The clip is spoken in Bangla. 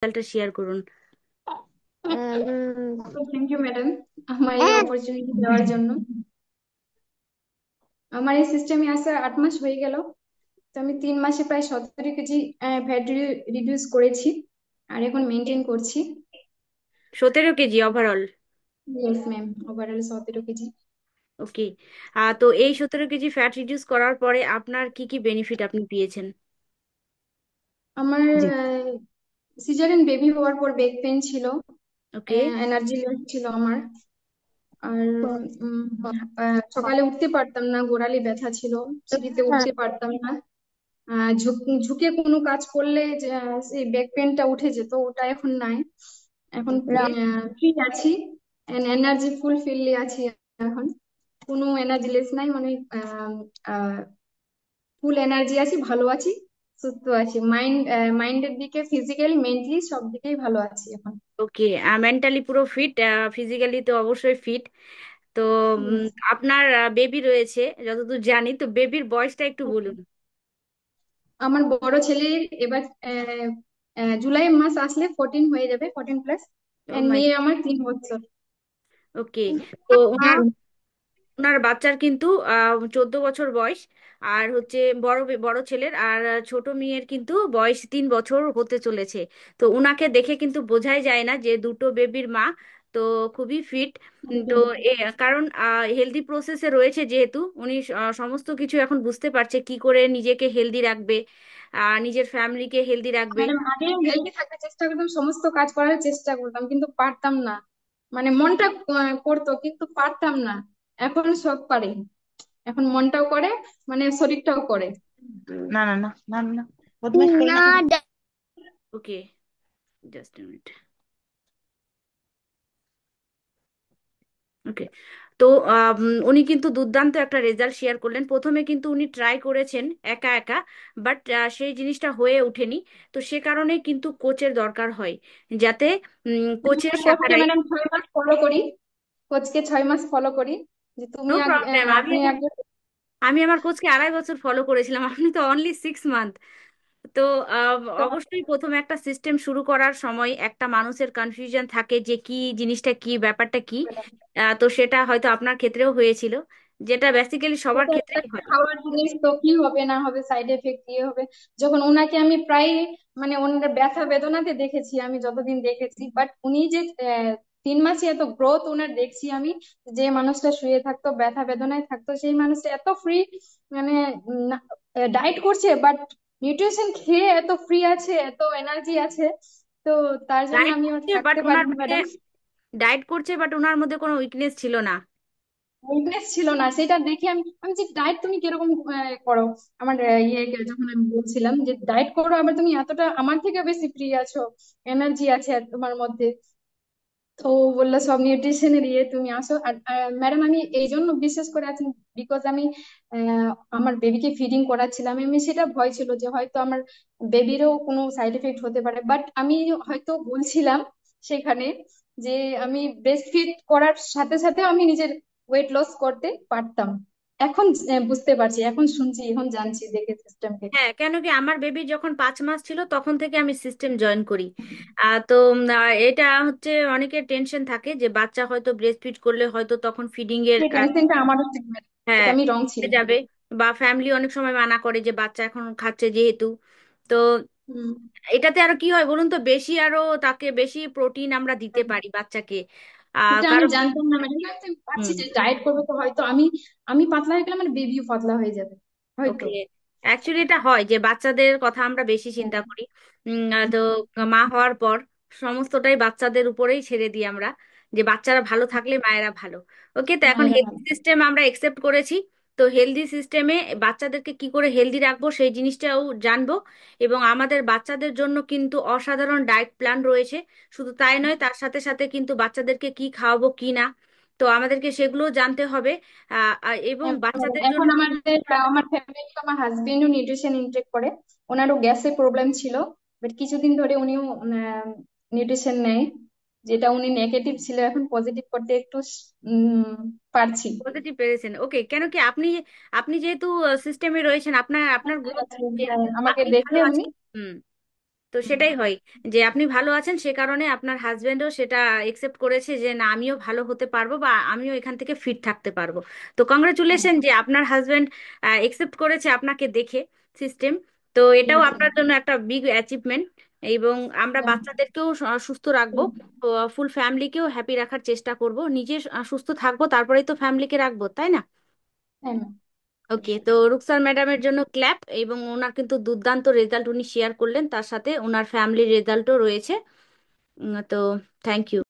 রেজাল্টটা শেয়ার করুন। থ্যাংক ইউ ম্যাডাম, আমার এই অপরচুনিটি দেওয়ার জন্য। আমার এই সিস্টেমে আসা 8 মাস হয়ে গেল। তো আমি 3 মাসে প্রায় 17 কেজি ফ্যাট রিডিউস করেছি, আর এখন মেনটেন করছি। 17 kg overall? Yes ma'am, overall 17 kg. Okay. তো এই 17 কেজি ফ্যাট রিডিউস করার পরে আপনার কি কি বেনিফিট আপনি পেয়েছেন? আমার জি। সিজারিয়ান বেবি হওয়ার পর ব্যাক পেন ছিল, ওকে। এনার্জি লেস ছিল আমার। আর উম, সকালে উঠতে পারতাম না, গোড়ালি ব্যথা ছিল, সিঁড়িতে উঠতে পারতাম না। ঝুঁকে কোনো কাজ করলে যে সেই ব্যাক পেনটা উঠে যেত, ওটা এখন নাই। এখন ওকে। ফ্রি আছি, এনার্জি ফুলফিলি আছি এখন। কোনো এনার্জি লেস নাই, মানে ফুল এনার্জি আছি, ভালো আছি, সুস্থ আছি। মাইন্ডের দিকে, ফিজিক্যালি, মেন্টালি সব দিকেই ভালো আছি এখন। ওকে। মেন্টালি পুরো ফিট, ফিজিক্যালি তো অবশ্যই ফিট। তো উম, Yes. আপনার বেবি রয়েছে যতদূর জানি, তো বেবির বয়সটা একটু বলুন। আমার বড় ছেলের এবার জুলাই মাস আসলে 14 হয়ে যাবে, 14+। ও মাই। মেয়ে আমার 3 বছর। ওকে। তো ওনার ওনার বাচ্চার কিন্তু 14 বছর বয়স। আর হচ্ছে বড় ছেলের আর ছোট মেয়ের কিন্তু বয়স 3 বছর হতে চলেছে। তো উনাকে দেখে কিন্তু বোঝাই যায় না যে দুটো বেবির মা। তো খুবই ফিট। তো এ কারণ হেলদি প্রসেসে রয়েছে, যেহেতু উনি সমস্ত কিছু এখন বুঝতে পারছে কি করে নিজেকে হেলদি রাখবে, নিজের ফ্যামিলিকে হেলদি রাখবে। মানে আগে হেলদি থাকতে চেষ্টা করতাম, সমস্ত কাজ করার চেষ্টা করতাম, কিন্তু পারতাম না। মানে মনটা করতো, কিন্তু পারতাম না। এখন সব পারে, এখন মনটাও করে, মানে শরীরটাও করে। না না না না না, বদমাইশ করো না। ওকে, জাস্ট মিনিট। ওকে। তো উনি কিন্তু দুর্দান্ত একটা রেজাল্ট শেয়ার করলেন। প্রথমে কিন্তু উনি ট্রাই করেছেন একা একা, বাট সেই জিনিসটা হয়ে ওঠেনি। তো সে কারণে কিন্তু কোচের দরকার হয়, যাতে কোচের কোচকে সাহারায়। ম্যাডাম 6 মাস ফলো করি, কোচকে 6 মাস ফলো করি, যে নো প্রবলেম। আমি আপনি আগে। আমি আমার কোচকে 2.5 বছর ফলো করেছিলাম, আপনি তো অনলি 6 মান্থ। তো তো অবশ্যই প্রথমে একটা সিস্টেম শুরু করার সময় একটা মানুষের কনফিউশন থাকে যে কি জিনিসটা, কি ব্যাপারটা কি। তো সেটা হয়তো আপনার ক্ষেত্রেও হয়েছিল, যেটা বেসিক্যালি সবার এটা ক্ষেত্রেই একটা হয়। খাওয়ার জিনিস, তো কি হবে না হবে, সাইড এফেক্ট কি হবে। যখন ওনাকে আমি প্রায়, মানে ওনার ব্যথা বেদনাতে দেখেছি আমি, যতদিন দেখেছি, বাট উনি যে 3 মাসে এত গ্রোথ ওনার দেখছি আমি। যে মানুষটা শুয়ে থাকতো, ব্যথা বেদনায় থাকতো, সেই মানুষটা এত ফ্রি, মানে ডায়েট করছে, বাট নিউট্রিশন খেয়ে এত ফ্রি আছে, এত এনার্জি আছে। তো তার জন্য ডায়েট আমি আর করছে বাট থাকতে ওনার পারিনি মধ্যে ম্যাডাম। ডায়েট করছে বাট ওনার মধ্যে কোনো উইকনেস ছিল না। উইকনেস ছিল না, সেটা দেখে আমি আমি যে ডায়েট তুমি কিরকম করো। আমার যখন আমি বলছিলাম যে ডায়েট করো, আবার তুমি এতটা আমার থেকে বেশি ফ্রি আছো, এনার্জি আছে তোমার মধ্যে। তো বললো সব নিউট্রিশনের ইয়ে, তুমি আসো। আর ম্যাডাম আমি এই জন্য বিশেষ করে আছি, বিকজ আমি আমার বেবিকে ফিডিং করাচ্ছিলাম, আমি সেটা ভয় ছিল যে হয়তো আমার বেবিরও কোনো সাইড এফেক্ট হতে পারে, বাট আমি হয়তো বলছিলাম সেখানে যে আমি ব্রেস্ট ফিড করার সাথে সাথে আমি নিজের ওয়েট লস করতে পারতাম। এখন বুঝতে পারছি, এখন শুনছি, এখন জানছি দেখে সিস্টেমকে। হ্যাঁ, কেন কি আমার বেবি যখন 5 মাস ছিল তখন থেকে আমি সিস্টেম জয়েন করি। তো এটা হচ্ছে অনেকের টেনশন থাকে যে বাচ্চা হয়তো ব্রেস্ট ফিড করলে হয়তো তখন ফিডিং এর এই টেনশনটা আমারও ছিল madam। হ্যাঁ, এটা আমি রং হয়ে ছিলাম। যাবে। বা ফ্যামিলি অনেক সময় মানা করে যে বাচ্চা এখন খাচ্ছে যেহেতু। তো হুম। এটাতে আরো কি হয় বলুন তো, বেশি আরো তাকে বেশি প্রোটিন আমরা দিতে পারি বাচ্চাকে। এটা আমি কারণ জানতাম না ম্যাডাম, আমি ভাবছি হুম। যে ডায়েট করবো তো হয়তো আমি আমি পাতলা হয়ে গেলে আমার বেবিও পাতলা হয়ে যাবে হয়তো। ওকে। অ্যাকচুয়ালি এটা হয় যে বাচ্চাদের কথা আমরা বেশি চিন্তা করি। তো মা হওয়ার পর সমস্তটাই বাচ্চাদের উপরেই ছেড়ে দিই আমরা, যে বাচ্চারা ভালো থাকলে মায়েরা ভালো। ওকে, তো এখন মায়েরা। হেলথ সিস্টেম আমরা একসেপ্ট করেছি। তো হেলদি সিস্টেমে বাচ্চাদেরকে কি করে হেলদি রাখবো সেই জিনিসটাও জানবো। এবং আমাদের বাচ্চাদের জন্য কিন্তু অসাধারণ ডায়েট প্ল্যান রয়েছে। শুধু তাই নয়, তার সাথে সাথে কিন্তু বাচ্চাদেরকে কি খাওয়াবো কি না, তো আমাদেরকে সেগুলো জানতে হবে। এবং বাচ্চাদের এখন জন্য আমার ফ্যামিলি, আমার হাজবেন্ডও নিউট্রিশন ইনটেক করে। ওনারও গ্যাসের প্রবলেম ছিল, বাট কিছুদিন ধরে উনিও নিউট্রিশন নেয়। যেটা উনি নেগেটিভ ছিল, এখন পজিটিভ করতে একটু পারছি। পজিটিভ পেরেছেন। ওকে, কেন কি আপনি আপনি যেহেতু সিস্টেমে রয়েছেন, আপনার আপনার গ্রোথ হ্যাঁ, আমাকে আপনি দেখে ভালো উনি আছেন। হুম। তো সেটাই হয় যে আপনি ভালো আছেন, সে কারণে আপনার হাজবেন্ডও সেটা একসেপ্ট করেছে যে না, আমিও ভালো হতে পারবো বা আমিও এখান থেকে ফিট থাকতে পারবো। তো হ্যাঁ, কংগ্রাচুলেশন যে আপনার হাজবেন্ড একসেপ্ট করেছে আপনাকে দেখে সিস্টেম। তো এটাও দিয়েছে। আপনার জন্য একটা বিগ অ্যাচিভমেন্ট। এবং আমরা হ্যাঁ, বাচ্চাদেরকেও সুস্থ রাখবো, ফুল ফ্যামিলিকেও হ্যাপি রাখার চেষ্টা করব, নিজে সুস্থ থাকবো, তারপরেই তো ফ্যামিলিকে রাখবো, তাই না? হ্যাঁ ma'am, ওকে, তো রুকসার ম্যাডামের জন্য ক্ল্যাপ। এবং ওনার কিন্তু দুর্দান্ত রেজাল্ট উনি শেয়ার করলেন, তার সাথে ওনার ফ্যামিলির রেজাল্টও রয়েছে। তো থ্যাংক ইউ।